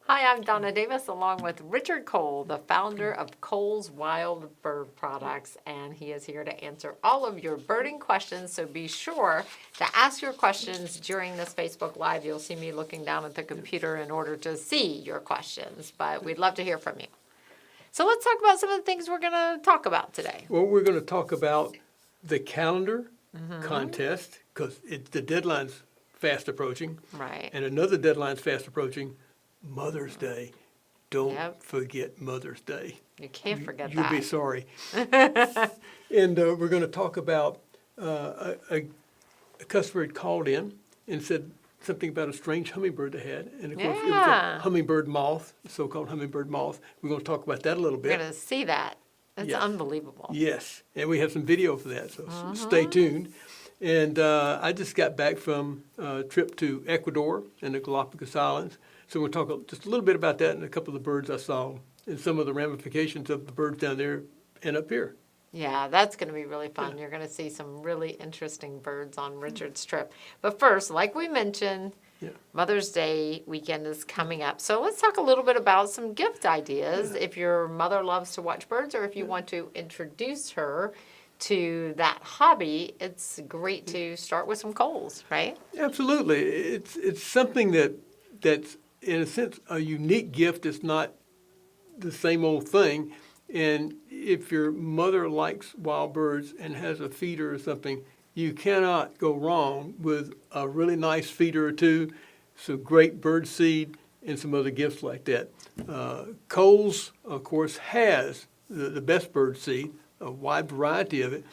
Hi, I'm Donna Davis along with Richard Cole, the founder of Cole's Wild Bird Products, and he is here to answer all of your birding questions. So be sure to ask your questions during this Facebook Live. You'll see me looking down at the computer in order to see your questions, but we'd love to hear from you. So let's talk about some of the things we're going to talk about today. Well, we're going to talk about the calendar contest because the deadline's fast approaching. Right. And another deadline's fast approaching, Mother's Day. Don't Yep. forget Mother's Day. You can't forget You'll that. be sorry. And we're going to talk about a customer had called in and said something about a strange hummingbird they had. And of course, it was Yeah. a hummingbird moth, so-called hummingbird moth. We're going to talk about that a little We're bit. going to see that. It's Yes. unbelievable. Yes, and we have some video for that, so stay tuned. And I just got back from a trip to Ecuador and the Galapagos Islands, so we'll talk just a little bit about that and a couple of the birds I saw and some of the ramifications of the birds down there and up here. Yeah, that's going to be really fun. You're going to see some really interesting birds on Richard's trip. But first, like we mentioned, Yeah. Mother's Day weekend is coming up. So let's talk a little bit about some gift ideas if your mother loves to watch birds or if you want to introduce her to that hobby. It's great to start with some coals, right? Absolutely, it's something that's in a sense a unique gift. It's not the same old thing. And if your mother likes wild birds and has a feeder or something, you cannot go wrong with a really nice feeder or two, some great bird seed, and some other gifts like that. Coles, of course, has the best bird seed, a wide variety of it,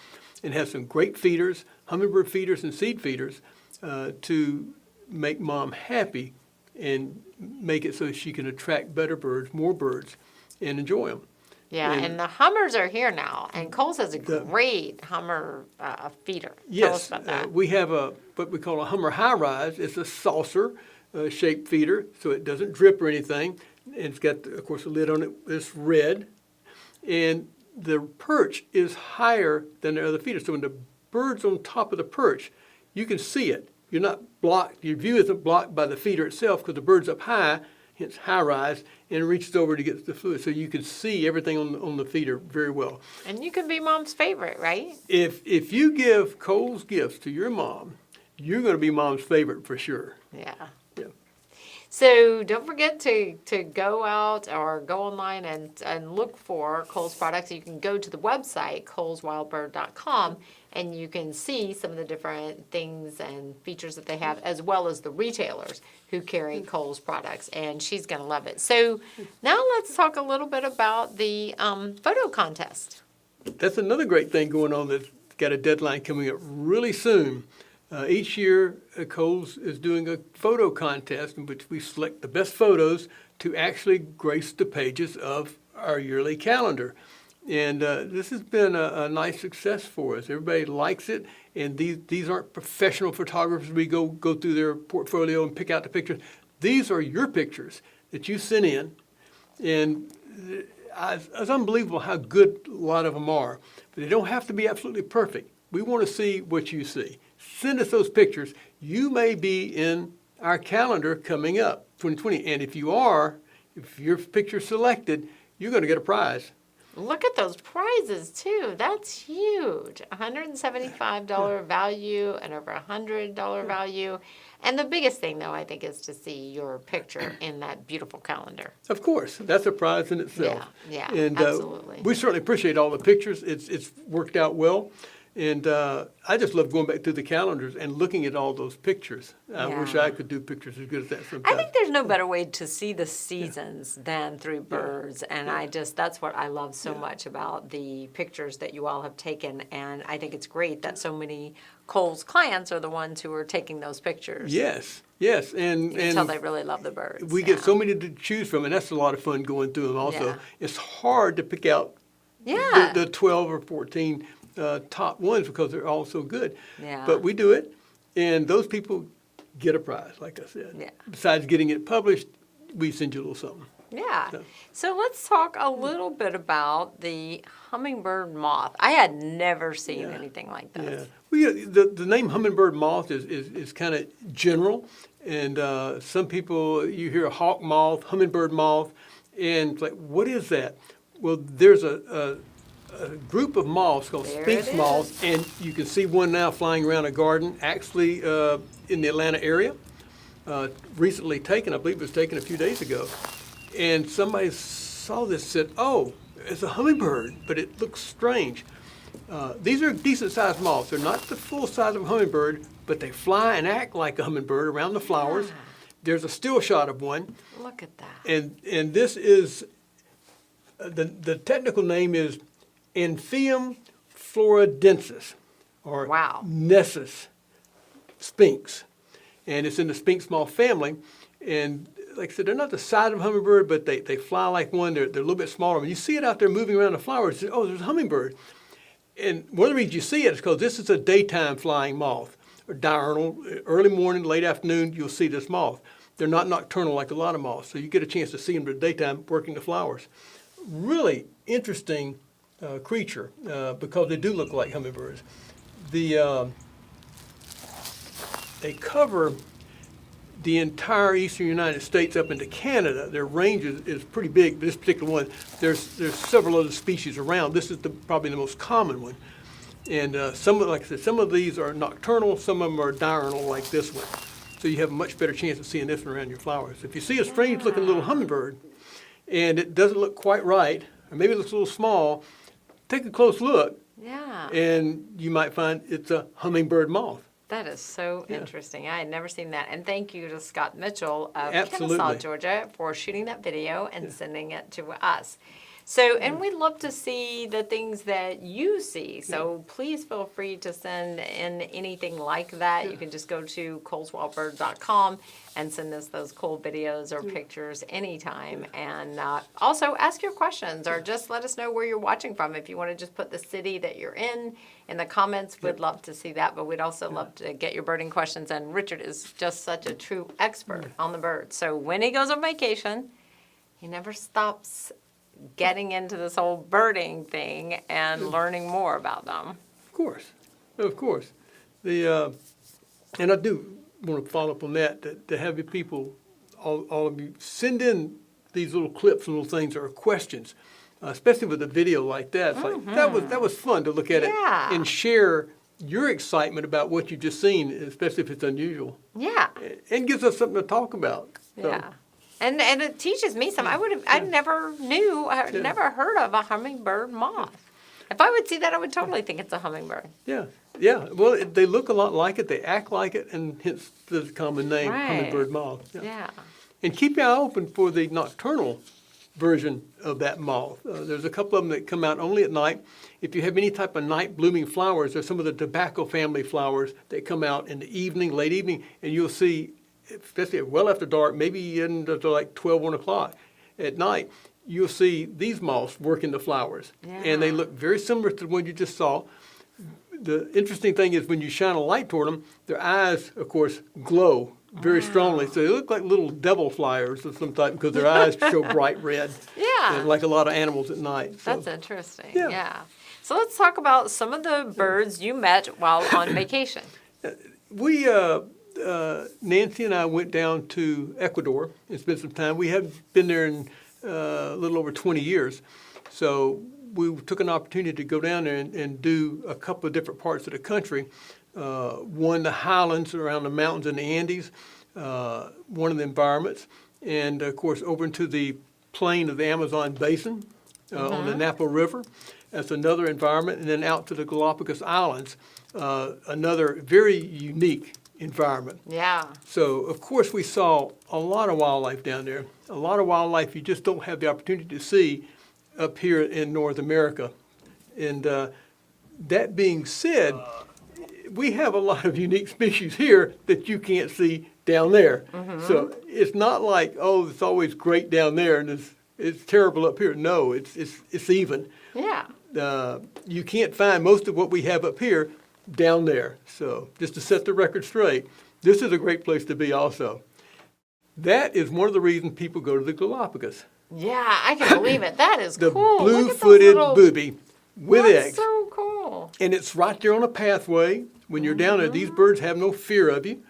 and has some great feeders, hummingbird feeders and seed feeders, to make mom happy and make it so she can attract better birds, more birds, and enjoy them. Yeah, and the Hummers are here now, and Coles has a great Hummer feeder. Tell us Yes, about that. we have what we call a Hummer High Rise. It's a saucer shaped feeder, so it doesn't drip or anything. And it's got, of course, a lid on it. It's red, and the perch is higher than the other feeders. So when the bird's on top of the perch, you can see it. You're not blocked. Your view isn't blocked by the feeder itself because the bird's up high, hence high rise, and it reaches over to get the food. So you can see everything on the feeder very well. And you can be mom's favorite, right? If you give Cole's gifts to your mom, you're going to be mom's favorite for sure. Yeah. Yeah. So don't forget to go out or go online and look for Coles products. You can go to the website, coleswildbird.com, and you can see some of the different things and features that they have, as well as the retailers who carry Coles products. And she's going to love it. So now let's talk a little bit about the photo contest. That's another great thing going on that's got a deadline coming up really soon. Each year, Coles is doing a photo contest in which we select the best photos to actually grace the pages of our yearly calendar. And this has been a nice success for us. Everybody likes it, and these aren't professional photographers. We go through their portfolio and pick out the pictures. These are your pictures that you sent in, and it's unbelievable how good a lot of them are. But they don't have to be absolutely perfect. We want to see what you see. Send us those pictures. You may be in our calendar coming up, 2020. And if your picture's selected, you're going to get a prize. Look at those prizes too. That's huge. $175 value and over $100 value. And the biggest thing though, I think, is to see your picture in that beautiful calendar. Of course, that's a prize in itself. Yeah, and, absolutely. We certainly appreciate all the pictures. It's worked out well. And I just love going back through the calendars and looking at all those pictures. I wish Yeah. I could do pictures as good as that sometimes. I think there's no better way to see the seasons than through birds. And that's what I love so much about the pictures that you all have taken. And I think it's great that so many Coles clients are the ones who are taking those pictures. Yes. You can tell they really love the birds. We get so many to choose from, and that's a lot of fun going through them also. Yeah. It's hard to pick out the 12 or 14 top ones because they're all so good. Yeah. But we do it, and those people get a prize, like I said. Yeah. Besides getting it published, we send you a little something. Yeah. So let's talk a little bit about the hummingbird moth. I had never seen anything like Yeah. this. Well, the name hummingbird moth is kind of general. And some people, you hear a hawk moth, hummingbird moth, and it's like, what is that? Well, there's a group of moths called There sphinx it moths, and you can see one now flying around a garden, actually in the Atlanta area. Recently taken, I believe it was taken a few days ago. And somebody saw this and said, oh, it's a hummingbird, but it looks strange. These are decent sized moths. They're not the full size of a hummingbird, but they fly and act like a hummingbird around the flowers. Yeah. There's a still shot of one. Look at that. And this is, the technical name is Amphium floradensis, or Wow. Nessus sphinx. And it's in the sphinx moth family. And like I said, they're not the size of a hummingbird, but they fly like one. They're a little bit smaller. When you see it out there moving around the flowers, you say, oh, there's a hummingbird. And one of the reasons you see it is because this is a daytime flying moth, or diurnal. Early morning, late afternoon, you'll see this moth. They're not nocturnal like a lot of moths, so you get a chance to see them in the daytime working the flowers. Really interesting creature because they do look like hummingbirds. They cover the entire eastern United States up into Canada. Their range is pretty big. This particular one, there's several other species around. This is probably the most common one. And like I said, some of these are nocturnal, some of them are diurnal like this one. So you have a much better chance of seeing this one around your flowers. If you see a strange looking little hummingbird and it doesn't look quite right, or maybe it looks a little small, take a close look Yeah. and you might find it's a hummingbird moth. That is so Yeah. interesting. I had never seen that. And thank you to Scott Mitchell of Absolutely. Kennesaw, Georgia, for shooting that video and sending it to us. So, and we'd love to see the things that you see. So please feel free to send in anything like that. You can just go to coleswildbird.com and send us those cool videos or pictures anytime. And also ask your questions or just let us know where you're watching from. If you want to just put the city that you're in the comments, we'd love to see that. But we'd also love to get your birding questions. And Richard is just such a true expert on the birds. So when he goes on vacation, he never stops getting into this whole birding thing and learning more about them. Of course. And I do want to follow up on that, to have you people, all of you, send in these little clips and little things or questions, especially with a video like that. It's like, that was fun to look at Yeah. it and share your excitement about what you've just seen, especially if it's unusual. Yeah, And gives us something to talk about. So, yeah. And it teaches me something. I never knew, I had never heard of a hummingbird moth. If I would see that, I would totally think it's a hummingbird. Yeah. Well, they look a lot like it. They act like it, and hence the common name, Right. hummingbird moth. Yeah. And keep your eye open for the nocturnal version of that moth. There's a couple of them that come out only at night. If you have any type of night blooming flowers, there's some of the tobacco family flowers that come out in the evening, late evening, and you'll see, especially well after dark, maybe into like 12, 1 o'clock at night, you'll see these moths working the flowers. And they Yeah. look very similar to the one you just saw. The interesting thing is when you shine a light toward them, their eyes, of course, glow very strongly. So they look like little devil flyers of some type because their eyes show bright red. Yeah. And like a lot of animals at night. So, That's interesting. Yeah. Yeah. So let's talk about some of the birds you met while on vacation. we, Nancy and I went down to Ecuador and spent some time. We have been there in a little over 20 years. So we took an opportunity to go down there and do a couple of different parts of the country. One, the highlands around the mountains in the Andes, one of the environments, and of course over into the plain of the Amazon basin on the Napo River. That's another environment, and then out to the Galapagos Islands, another very unique environment. Yeah. So, of course, we saw a lot of wildlife down there, a lot of wildlife you just don't have the opportunity to see up here in North America. And that being said, we have a lot of unique species here that you can't see down there. So it's not like, oh, it's always great down there and it's terrible up here. No, it's even. Yeah. You can't find most of what we have up here down there. So just to set the record straight, this is a great place to be also. That is one of the reasons people go to the Galapagos. Yeah, I can believe it. That is The cool. Look at those blue-footed little- booby with That's eggs. so cool. And it's right there on a pathway. When you're down there, these birds have no fear of you.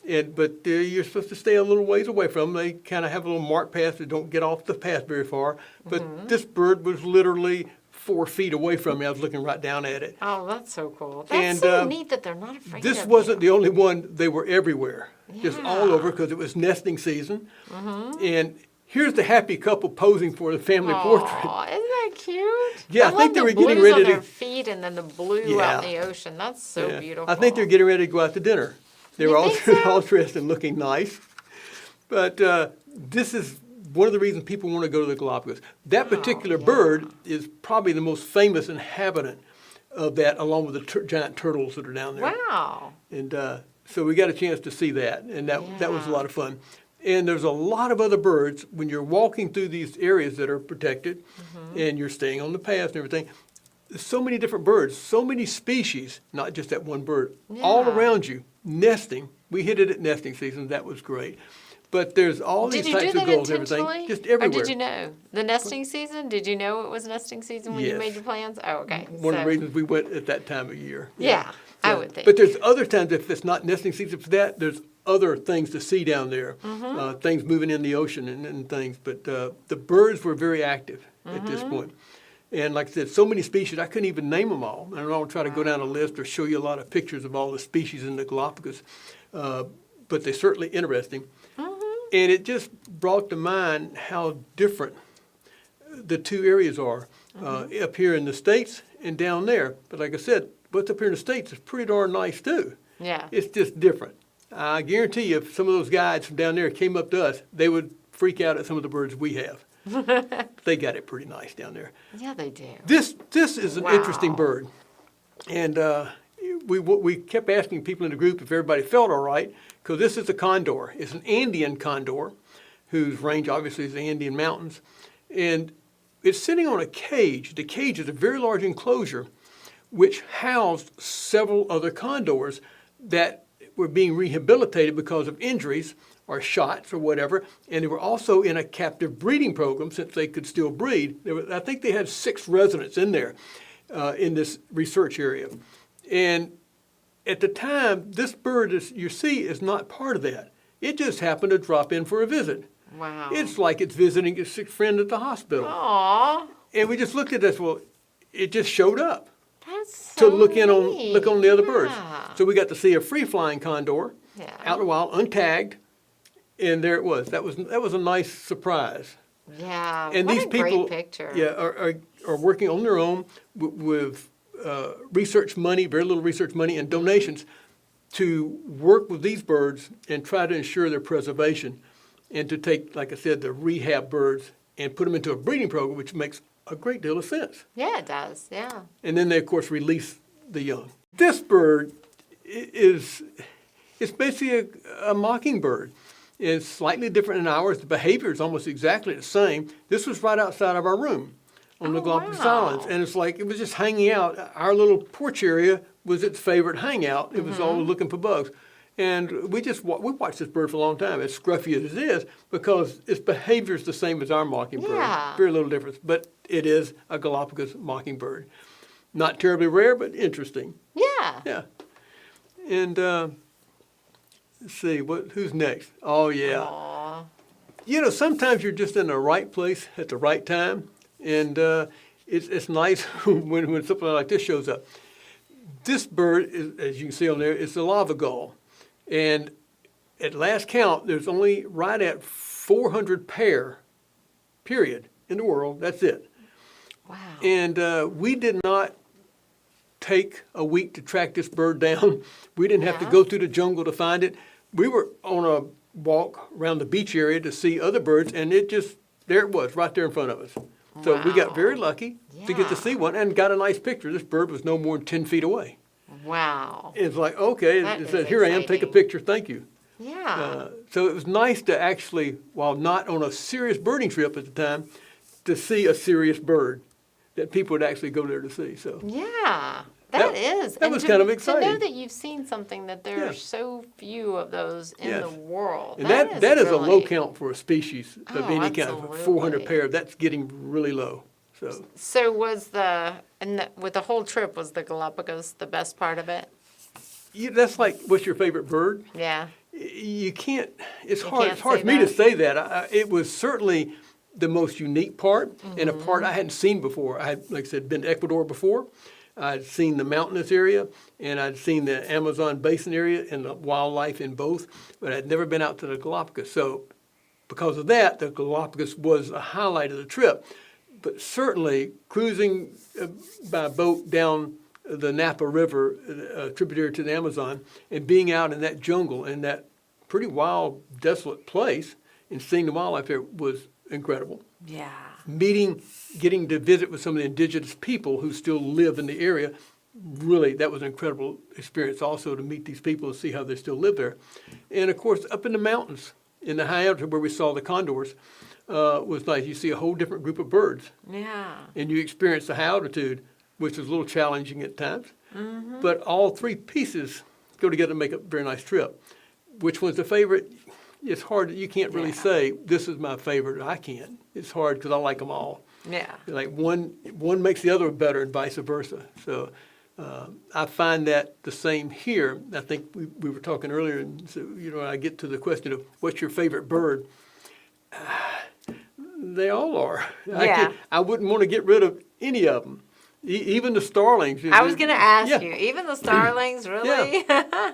But you're supposed to stay a little ways away from them. They kind of have a little marked path. They don't get off the path very far. But this bird was literally 4 feet away from me. I was looking right down at it. Oh, that's so cool. That's And, so neat that they're not afraid This of wasn't you. the only one. They were everywhere, just all Yeah. over, because it was nesting season. And here's the happy couple posing for the family portrait. Aw, isn't that cute? Yeah, I love think they the were getting blues ready on to- their feet and then the blue out in Yeah. the ocean. That's so Yeah. beautiful. I think they're getting ready to go out to dinner. They You were all, think so? all dressed and looking nice. But this is one of the reasons people want to go to the Galapagos. That particular yeah. bird is probably the most famous inhabitant of that, along with the giant turtles that are down there. Wow. And so we got a chance to see that, and that was a Yeah. lot of fun. And there's a lot of other birds when you're walking through these areas that are protected, and you're staying on the path and everything. There's so many different birds, so many species, not just that one bird, all Yeah. around you, nesting. We hit it at nesting season. That was great. But there's all Did these you do types that of gulls and intentionally? everything, just everywhere. Or did you know? The nesting season? Did you know it was nesting season when you Yes. made your plans? Oh, okay. One of So- the reasons we went at that time of year. Yeah, I So- would think. But there's other times, if it's not nesting season for that, there's other things to see down there, things moving in the ocean and things. But the birds were very active at this point. And like I said, so many species, I couldn't even name them all. I don't try to go down a list or show you a lot of pictures of all the species in the Galapagos, but they're certainly interesting. And it just brought to mind how different the two areas are, up here in the States and down there. But like I said, what's up here in the States is pretty darn nice too. Yeah. It's just different. I guarantee you, if some of those guides from down there came up to us, they would freak out at some of the birds we have. They got it pretty nice down there. Yeah, they do. This is an interesting Wow. bird, and we kept asking people in the group if everybody felt all right, because this is a condor. It's an Andean condor, whose range obviously is the Andean mountains, and it's sitting on a cage. The cage is a very large enclosure, which housed several other condors that were being rehabilitated because of injuries or shots or whatever, and they were also in a captive breeding program since they could still breed. I think they had 6 residents in there in this research area. And at the time, this bird, you see, is not part of that. It just happened to drop in for a visit. Wow. It's like it's visiting its sick friend at the hospital. Aw, And we just looked at this, well, it just showed up that's to so look neat. on the other birds. Yeah. So we got to see a free-flying condor Yeah. out in the wild, untagged, and there it was. That was a nice surprise. Yeah. And what these a people, great picture. yeah, are working on their own with research money, very little research money, and donations to work with these birds and try to ensure their preservation, and to take, like I said, the rehab birds and put them into a breeding program, which makes a great deal of sense. Yeah, it does. Yeah. And then they, of course, release the young. This bird is basically a mockingbird. It's slightly different than ours. The behavior is almost exactly the same. This was right outside of our room on the Oh, Galapagos wow. Islands. And it's like it was just hanging out. Our little porch area was its favorite hangout. It was always looking for bugs. And we watched this bird for a long time, as scruffy as it is, because its behavior is the same as our mockingbird. Yeah. Very little difference. But it is a Galapagos mockingbird. Not terribly rare, but interesting. Yeah. Yeah. And let's see, who's next? Oh, yeah. Aw. You know, sometimes you're just in the right place at the right time, and it's nice when something like this shows up. This bird, as you can see on there, is the lava gull. And at last count, there's only right at 400 pair, period, in the world. That's it. Wow. And we did not take a week to track this bird down. We didn't have to Yeah. go through the jungle to find it. We were on a walk around the beach area to see other birds, and there it was, right there in front of us. So we got very lucky to get to Yeah. see one and got a nice picture. This bird was no more than 10 feet away. Wow. It's like, okay, That it is said, here I am, take a exciting. picture, thank you. Yeah. So it was nice to actually, while not on a serious birding trip at the time, to see a serious bird that people would actually go there to see. So Yeah. That- That is. that And was to- kind of To know exciting. that you've seen something that there Yeah. are so few of those in Yes. the world. and that is a low really- count for a species of Oh, any kind. 400 absolutely. pair, that's getting really low. So So with the whole trip, was the Galapagos the best part of it? that's like, what's your favorite bird? Yeah. you can't, it's You hard, can't it's hard say for me to that? say that. It was certainly the most unique part and a part Mm-hmm. I hadn't seen before. I had, like I said, been to Ecuador before. I'd seen the mountainous area and I'd seen the Amazon basin area and the wildlife in both, but I'd never been out to the Galapagos. So because of that, the Galapagos was a highlight of the trip. But certainly cruising by boat down the Napa River, tributary to the Amazon, and being out in that jungle in that pretty wild, desolate place and seeing the wildlife there was incredible. Yeah. Getting to visit with some of the indigenous people who still live in the area, really, that was an incredible experience also to meet these people and see how they still live there. And of course, up in the mountains, in the high altitude where we saw the condors, was nice. You see a whole different group of birds. Yeah. And you experience the high altitude, which is a little challenging at times. But all three pieces go together to make a very nice trip. Which one's the favorite? It's hard. You can't really Yeah. say, this is my favorite. I can't. It's hard because I like them all. Yeah. Like one makes the other better and vice versa. So I find that the same here. I think we were talking earlier, and so, I get to the question of what's your favorite bird? They all are. Yeah. I wouldn't want to get rid of any of them, even the starlings. I was going to ask Yeah. you, even the starlings, really?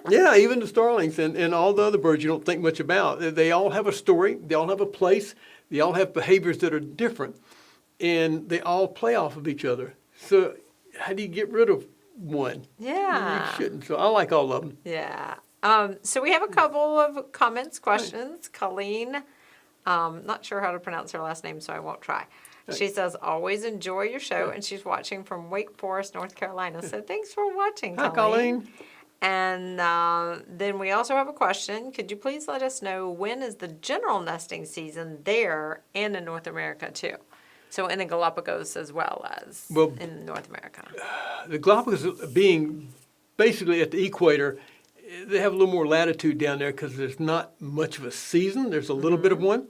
Yeah, even the starlings and all the other birds you don't think much about. They all have a story. They all have a place. They all have behaviors that are different, and they all play off of each other. So how do you get rid of one? Yeah. You shouldn't. So I like all of them. Yeah. So we have a couple of comments, questions. Colleen, not sure how to pronounce her last name, so I won't try. She says, always enjoy your show, and she's watching from Wake Forest, North Carolina. So thanks for watching, Hi, Colleen. Colleen. And then we also have a question. Could you please let us know when is the general nesting season there and in North America too? So in the Galapagos as well as in North America. The Galapagos being basically at the equator, they have a little more latitude down there because there's not much of a season. There's a little bit of one.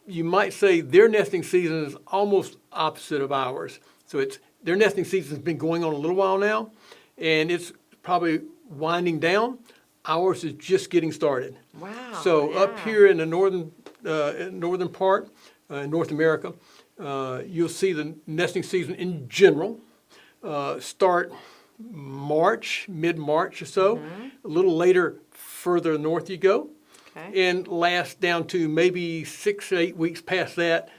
You might say their nesting season is almost opposite of ours. So their nesting season has been going on a little while now, and it's probably winding down. Ours is just getting started. Wow. So up yeah. here in the northern part, North America, you'll see the nesting season in general start March, mid-March or so. A little later, further north you go, Okay. and last down to maybe 6 to 8 weeks past that.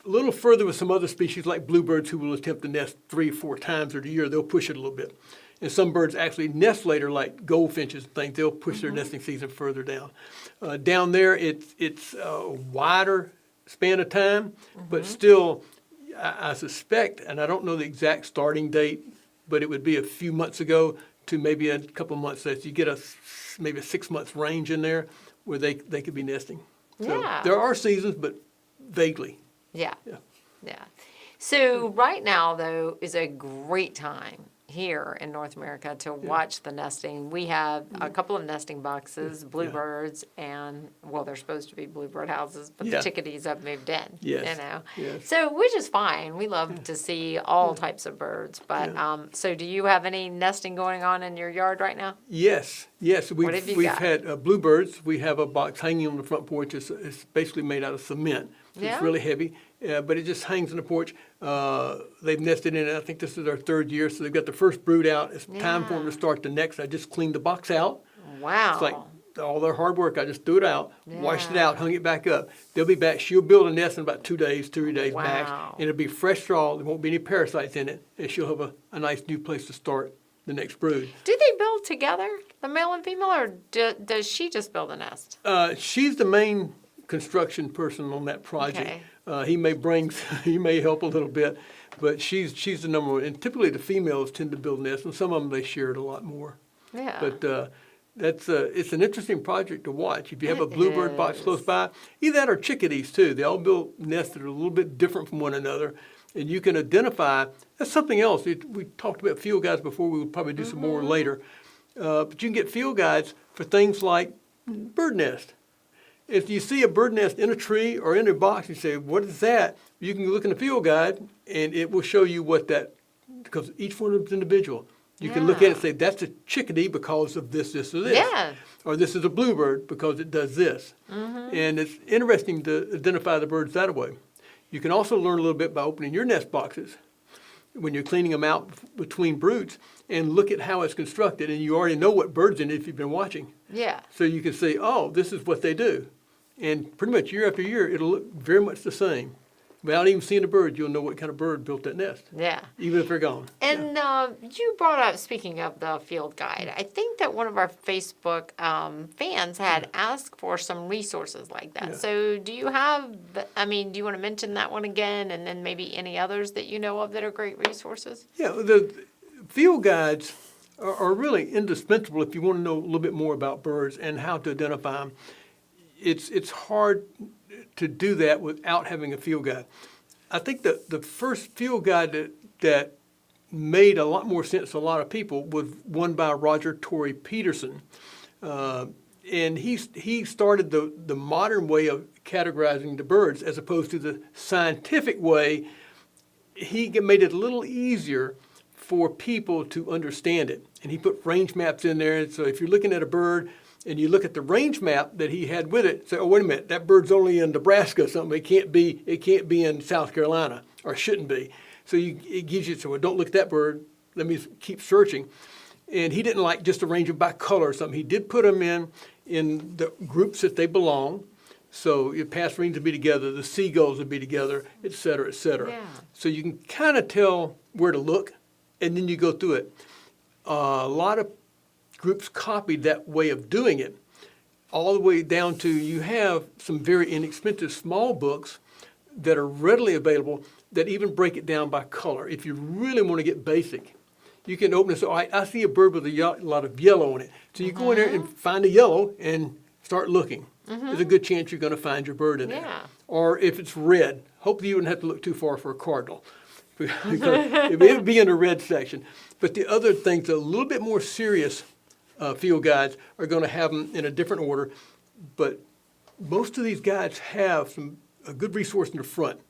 A little further with some other species like bluebirds who will attempt to nest 3 or 4 times a year. They'll push it a little bit. And some birds actually nest later, like goldfinches and things. They'll push their nesting season further down. Down there, it's a wider span of time, but still, I suspect, and I don't know the exact starting date, but it would be a few months ago to maybe a couple months later. You get maybe a 6 months range in there where they could be nesting. So Yeah. there are seasons, but vaguely. Yeah. Yeah. Yeah. So right now, though, is a great time here in North America to watch the nesting. We have a couple of nesting boxes, bluebirds, and, well, they're supposed to be bluebird houses, but Yeah. the chickadees have moved in, Yes. you know. Yes. So, which is fine. We love to see all types of birds. But, so do you have any nesting going on in your yard right now? Yes. What have you We've got? had bluebirds. We have a box hanging on the front porch. It's basically made out of cement. So Yeah? It's really heavy, but it just hangs on the porch. They've nested in it. I think this is their 3rd year, so they've got the first brood out. It's time for them Yeah. to start the next. I just cleaned the box out. Wow. It's like all their hard work. I just threw it out, washed it Yeah. out, hung it back up. They'll be back. She'll build a nest in about 2 days, 3 days max. Wow. And it'll be fresh straw. There won't be any parasites in it. And she'll have a nice new place to start the next brood. Do they build together, the male and female, or does she just build a nest? She's the main construction person on that project. Okay. He may help a little bit, but she's the number one. And typically the females tend to build nests, and some of them they share it a lot more. Yeah. But it's an interesting project to watch. If you have a It bluebird box close is. by, either that or chickadees too. They all build nests that are a little bit different from one another, and you can identify. That's something else. We talked about field guides before. We will probably do some more later. But you can get field guides for things like bird nest. If you see a bird nest in a tree or in a box, you say, "What is that?" You can look in the field guide, and it will show you what that. Because each one of them is individual. You can look at it and Yeah. say, that's a chickadee because of this, this, or this. Yeah. Or this is a bluebird because it does this. And it's interesting to identify the birds that way. You can also learn a little bit by opening your nest boxes when you're cleaning them out between broods and look at how it's constructed. And you already know what bird's in it if you've been watching. Yeah. So you can say, oh, this is what they do. And pretty much year after year, it'll look very much the same. Without even seeing a bird, you'll know what kind of bird built that nest, Yeah. even if they're gone. And you brought up, speaking of the field guide, I think that one of our Facebook fans had asked for some resources like that. Yeah. So do you have, do you want to mention that one again, and then maybe any others that you know of that are great resources? Yeah, the field guides are really indispensable if you want to know a little bit more about birds and how to identify them. It's hard to do that without having a field guide. I think the first field guide that made a lot more sense to a lot of people was one by Roger Torrey Peterson. And he started the modern way of categorizing the birds as opposed to the scientific way. He made it a little easier for people to understand it. And he put range maps in there. And so if you're looking at a bird and you look at the range map that he had with it, say, oh, wait a minute, that bird's only in Nebraska or something. It can't be in South Carolina, or shouldn't be. So it gives you, so well, don't look at that bird. Let me keep searching. And he didn't like just arrange them by color or something. He did put them in the groups that they belong. So your passerines would be together, the seagulls would be together, et cetera, et cetera. Yeah. So you can kind of tell where to look, and then you go through it. A lot of groups copied that way of doing it, all the way down to you have some very inexpensive small books that are readily available that even break it down by color. If you really want to get basic, you can open it. So I see a bird with a lot of yellow on it. So you go in there and find a yellow and start looking. There's a good chance you're going to find your bird in there. Yeah. Or if it's red, hopefully you wouldn't have to look too far for a cardinal because it would be in the red section. But the other things, a little bit more serious field guides are going to have them in a different order. But most of these guides have a good resource in the front.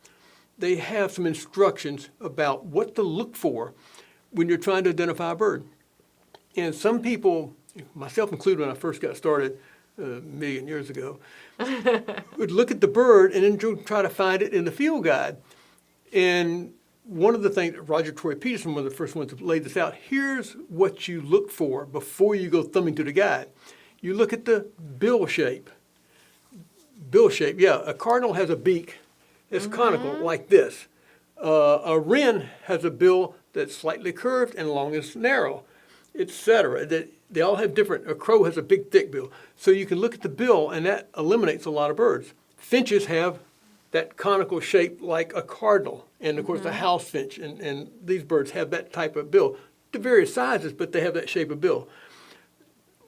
They have some instructions about what to look for when you're trying to identify a bird. And some people, myself included when I first got started a million years ago, would look at the bird and then try to find it in the field guide. And one of the things, Roger Torrey Peterson, one of the first ones to lay this out, here's what you look for before you go thumbing through the guide. You look at the bill shape. Bill shape, yeah, a cardinal has a beak that's conical like this. A wren has a bill that's slightly curved and long and narrow, etc. They all have different. A crow has a big, thick bill. So you can look at the bill, and that eliminates a lot of birds. Finches have that conical shape like a cardinal, and of course a house finch, and these birds have that type of bill. To various sizes, but they have that shape of bill.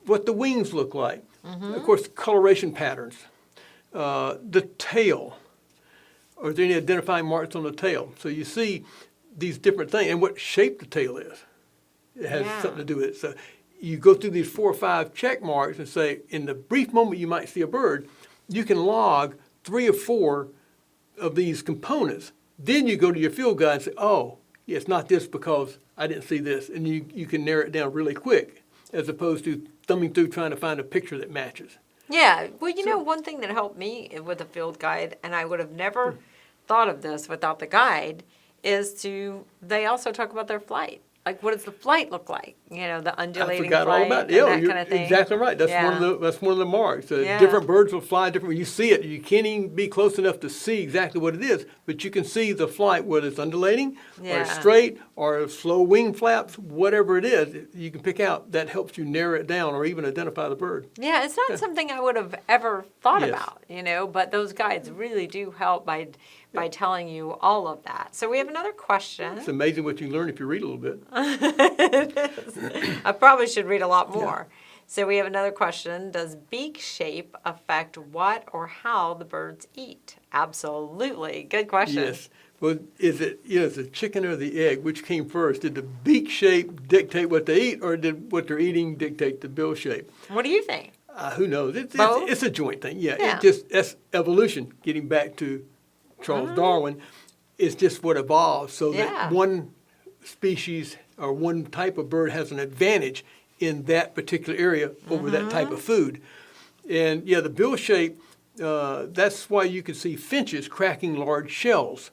What the wings look like. Of course, the coloration patterns. The tail. Are there any identifying marks on the tail? So you see these different things, and what shape the tail is. It has something to do with it. So you go through these 4 or 5 check marks and say, in the brief moment you might see a bird, you can log 3 or 4 of these components. Then you go to your field guide and say, oh, yeah, it's not this because I didn't see this. And you can narrow it down really quick, as opposed to thumbing through trying to find a picture that matches. Yeah, well, one thing that helped me with a field guide, and I would have never thought of this without the guide, is they also talk about their flight. Like, what does the flight look like? The undulating I forgot flight all about it. and Yeah, that you're kind of thing. exactly right. That's one of the marks. Different birds will fly different. You see it. You can't even be close enough to see exactly what it is, but you can see the flight, whether it's undulating or it's straight or slow wing flaps, whatever it is. You can pick out. That helps you narrow it down or even identify the bird. Yeah, it's not something I would have ever thought Yes. about, but those guides really do help by telling you all of that. So we have another question. It's amazing what you learn if you read a little bit. I probably should read a lot more. So we have another question. Does beak shape affect what or how the birds eat? Absolutely. Good question. Yes. Well, is it the chicken or the egg? Which came first? Did the beak shape dictate what they eat, or did what they're eating dictate the bill shape? What do you think? Who knows? Both? It's a joint thing. Yeah. Yeah. That's evolution. Getting back to Charles Darwin, it's just what evolved. So that one species or one type of bird has an advantage in that particular area over that type of food. And yeah, the bill shape, that's why you can see finches cracking large shells.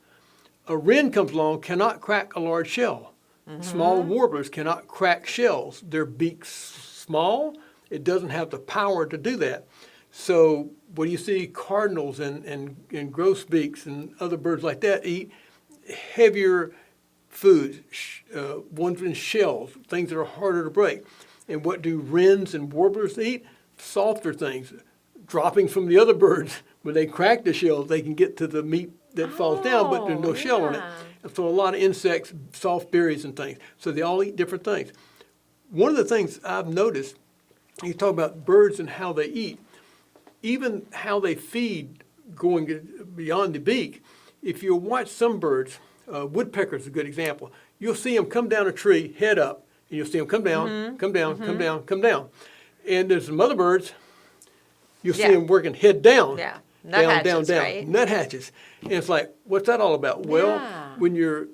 A wren comes along, cannot crack a large shell. Small warblers cannot crack shells. Their beak's small. It doesn't have the power to do that. So when you see cardinals and grosbeaks and other birds like that eat heavier foods, ones in shells, things that are harder to break. And what do wrens and warblers eat? Softer things, droppings from the other birds. When they crack the shells, they can get to the meat that falls down, but there's no shell on it. And so a lot of insects, soft berries and things. So they all eat different things. One of the things I've noticed, you talk about birds and how they eat, even how they feed going beyond the beak. If you watch some birds, woodpecker's a good example. You'll see them come down a tree, head up, and you'll see them come down, come down, come down, come down. And there's some other birds, you'll see them working head down. Yeah. Down, Right? nuthatches. And it's like, what's that all about? Well, Yeah. when you're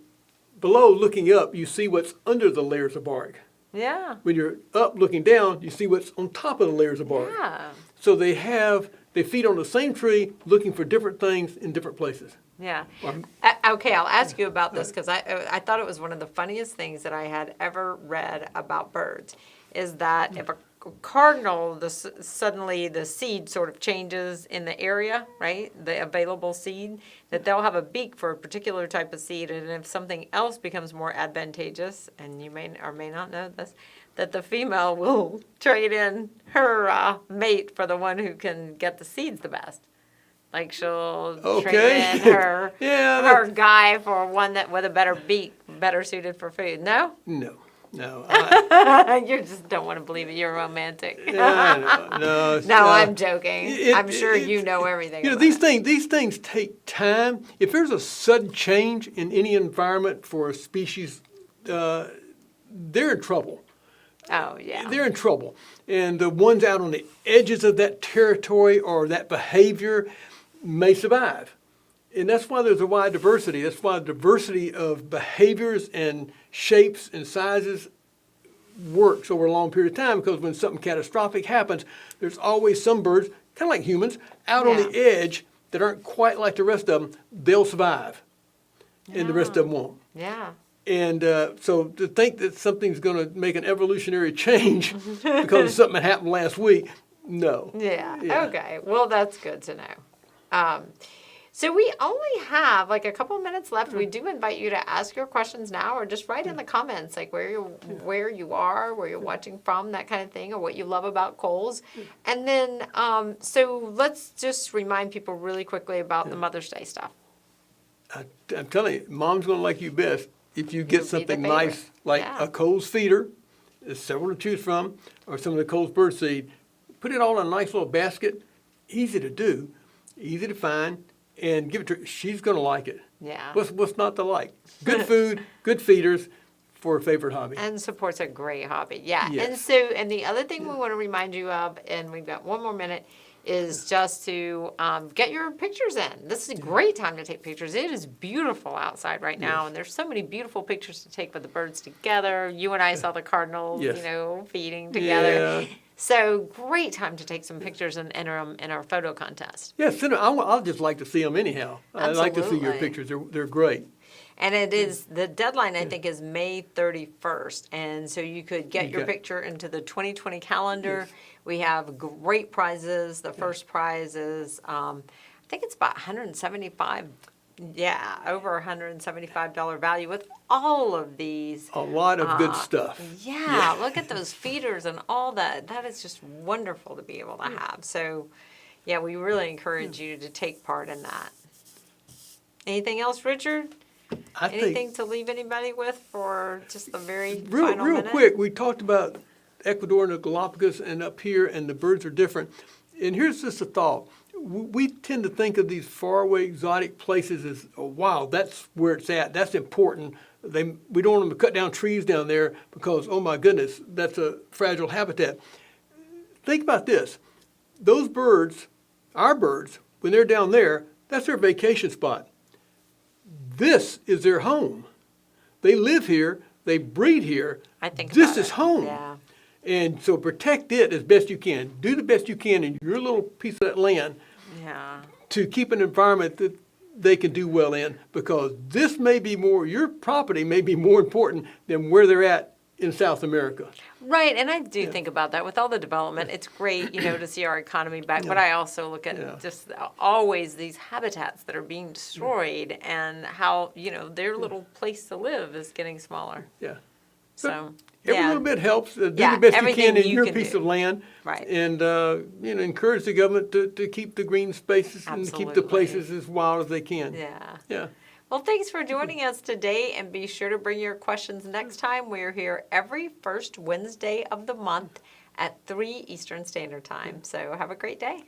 below looking up, you see what's under the layers of bark. Yeah. When you're up looking down, you see what's on top of the layers of bark. Yeah. So they feed on the same tree looking for different things in different places. Yeah. Um, Okay, I'll ask you about this because I thought it was one of the funniest things that I had ever read about birds is that if a cardinal, suddenly the seed sort of changes in the area, right? The available seed, that they'll have a beak for a particular type of seed, and if something else becomes more advantageous, and you may or may not know this, that the female will trade in her mate for the one who can get the seeds the best. Like she'll trade in her her guy for one that with a better beak, better suited for food. No? No. You just don't want to believe it. You're romantic. No. No, I'm joking. I'm sure you know everything. You know, these things take time. If there's a sudden change in any environment for a species, they're in trouble. Oh, yeah. They're in trouble. And the ones out on the edges of that territory or that behavior may survive. And that's why there's a wide diversity. That's why the diversity of behaviors and shapes and sizes works over a long period of time, because when something catastrophic happens, there's always some birds, kind of like humans, out on the edge that aren't quite like the rest of them. They'll survive, and the rest of them won't. Yeah. And so to think that something's going to make an evolutionary change because of something that happened last week, no. Yeah. Okay. Well, that's good to know. So we only have like a couple of minutes left. We do invite you to ask your questions now, or just write in the comments like where you are, where you're watching from, that kind of thing, or what you love about Kohl's. And then, so let's just remind people really quickly about the Mother's Day stuff. I'm telling you, Mom's going to like you best if you get You'll be the something favorite. nice like a Kohl's feeder. There's several to choose from, or some of the Kohl's bird seed. Put it all in a nice little basket. Easy to do, easy to find. And give it to her. She's going to like it. Yeah. What's not to like? Good food, good feeders for a favorite hobby. And supports a great hobby. Yeah. Yes. And so, and the other thing we want to remind you of, and we've got one more minute, is just to get your pictures in. This is a great time to take pictures. It is beautiful outside right now, and there's so many beautiful pictures to take with the birds together. You and I saw the cardinals, feeding together. Yeah. So great time to take some pictures and enter them in our photo contest. Yeah, I'll just like to see them anyhow. I like to see your Absolutely. pictures. They're great. And it is, the deadline, I think, is May 31st. And so you could get your Okay. picture into the 2020 calendar. Yes. We have great prizes. The first prize is, I think it's about over $175 value with all of these. A lot of good stuff. Yeah, look at those feeders and all that. That is just wonderful to be able to have. So, yeah, we really encourage you to take part in that. Anything else, Richard? I Anything think to leave anybody with for just the very real final minute? quick, we talked about Ecuador and the Galapagos and up here, and the birds are different. And here's just a thought. We tend to think of these faraway exotic places as, oh, wow, that's where it's at. That's important. We don't want them to cut down trees down there because, oh my goodness, that's a fragile habitat. Think about this. Those birds, our birds, when they're down there, that's their vacation spot. This is their home. They live here. They breed here. I think This about is it. home. Yeah. And so protect it as best you can. Do the best you can in your little piece of that land Yeah. to keep an environment that they can do well in, because this may be more, your property may be more important than where they're at in South America. Right, and I do think about that with all the development. It's great, to see our economy back, but I also look at Yeah. just always these habitats that are being destroyed and how, their little place to live is getting smaller. Yeah. So, Every yeah. little bit helps. Do Yeah, the best you everything can in you your can piece do. of land. Right. And, encourage the government to keep the green spaces and keep the Absolutely. places as wild as they can. Yeah. Yeah. Well, thanks for joining us today, and be sure to bring your questions next time. We're here every first Wednesday of the month at 3 Eastern Standard Time. So have a great day.